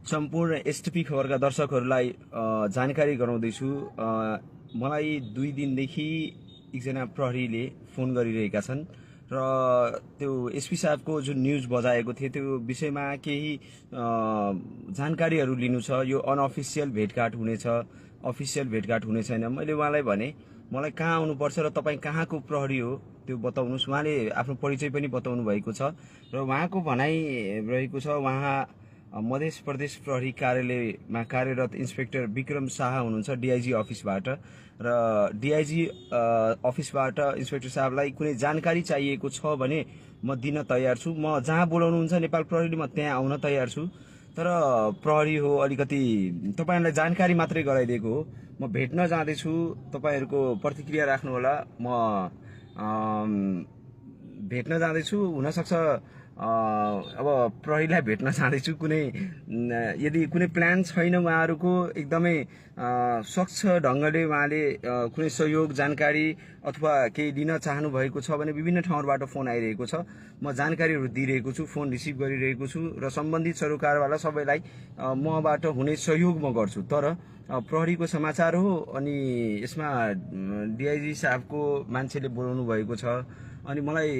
सम्पूर्ण एसटिपी खबरका दर्शकहरूलाई जानकारी गराउँदैछु। मलाई 2 दिनदेखि एकजना प्रहरीले फोन गरिरहेका छन् र त्यो एसपी साहबको जुन न्युज बजाएको थियो त्यो विषयमा केही जानकारीहरू लिनु छ। यो अनअफिसियल भेटघाट हुनेछ, अफिसियल भेटघाट हुने छैन। मैले उहाँलाई भने मलाई कहाँ आउनुपर्छ र तपाईँ कहाँको प्रहरी हो त्यो बताउनुहोस्। उहाँले आफ्नो परिचय पनि बताउनु भएको छ र उहाँको भनाइ रहेको छ उहाँ मध्य प्रदेश प्रहरी कार्यालयमा कार्यरत इन्सपेक्टर विक्रम शाह हुनुहुन्छ डिआइजी अफिसबाट र डिआइजी अफिसबाट इन्सपेक्टर साहबलाई कुनै जानकारी चाहिएको छ भने म दिन तयार छु। म जहाँ बोलाउनुहुन्छ नेपाल प्रहरीले म त्यहाँ आउन तयार छु। तर प्रहरी हो अलिकति तपाईहरुलाई जानकारी मात्रै गराइदिएको हो। म भेट्न जाँदैछु, तपाईहरुको प्रतिक्रिया राख्नु होला। म भेट्न जाँदैछु, हुन सक्छ अब प्रहरीलाई भेट्न जाँदैछु। यदि कुनै प्लान छैन उहाँहरुको, एकदमै स्वच्छ ढंगले उहाँले कुनै सहयोग जानकारी अथवा केही दिन चाहनु भएको छ भने विभिन्न ठाउँबाट फोन आइरहेको छ। म जानकारीहरु दिइरहेको छु, फोन रिसिभ गरिरहेको छु र सम्बन्धित सरोकारवाला सबैलाई मबाट हुने सहयोग म गर्छु। तर प्रहरीको समाचार हो अनि यसमा डिआइजी साहबको मान्छेले बोलाउनु भएको छ अनि मलाई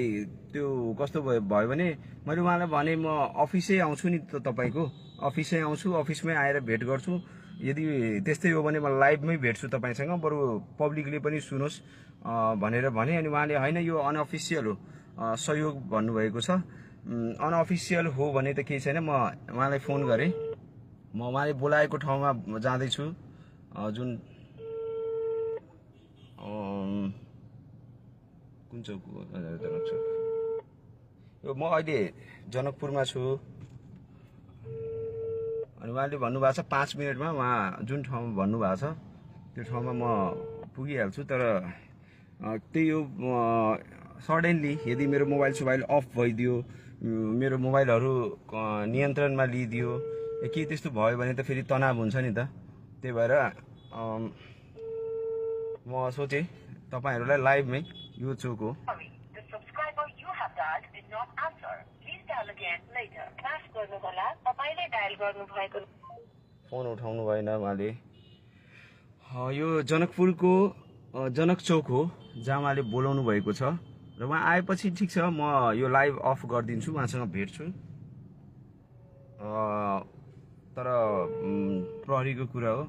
त्यो कस्तो भयो भने मैले उहाँलाई भने म अफिसै आउँछु नि त, तपाईको अफिसै आउँछु, अफिसमै आएर भेट गर्छु। यदि त्यस्तै हो भने म लाइभमै भेट्छु तपाईसँग, बरु पब्लिकले पनि सुनोस् भनेर भने। अनि उहाँले हैन यो अनअफिसियल हो सहयोग भन्नुभएको छ। अनअफिसियल हो भने त केही छैन। म उहाँलाई फोन गरे, म उहाँले बोलाएको ठाउँमा जाँदैछु। जुन कुन चौक हो? जनक चौक। यो म अहिले जनकपुरमा छु अनि उहाँले भन्नुभएको छ 5 मिनेटमा उहाँ जुन ठाउँमा भन्नुभएको छ त्यो ठाउँमा म पुगिहाल्छु। तर त्यही हो, सडनली यदि मेरो मोबाइल अफ भइदियो, मेरो मोबाइलहरु नियन्त्रणमा लिइदियो, के त्यस्तो भयो भने त फेरि तनाव हुन्छ नि त। त्यही भएर म सोचे तपाईहरुलाई लाइभमै यो चोक हो। फोन उठाउनु भएन उहाँले। यो जनकपुरको जनक चौक हो जहाँ उहाँले बोलाउनु भएको छ र उहाँ आएपछि ठिक छ, म यो लाइभ अफ गरिदिन्छु, उहाँसँग भेट्छु। तर प्रहरीको कुरा हो,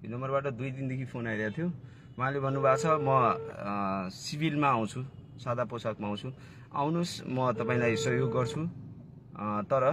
यो नम्बरबाट 2 दिनदेखि फोन आइरहेको थियो। उहाँले भन्नुभएको छ म सिभिलमा आउँछु, सादा पोसाकमा आउँछु, आउनुस्, म तपाईलाई सहयोग गर्छु। तर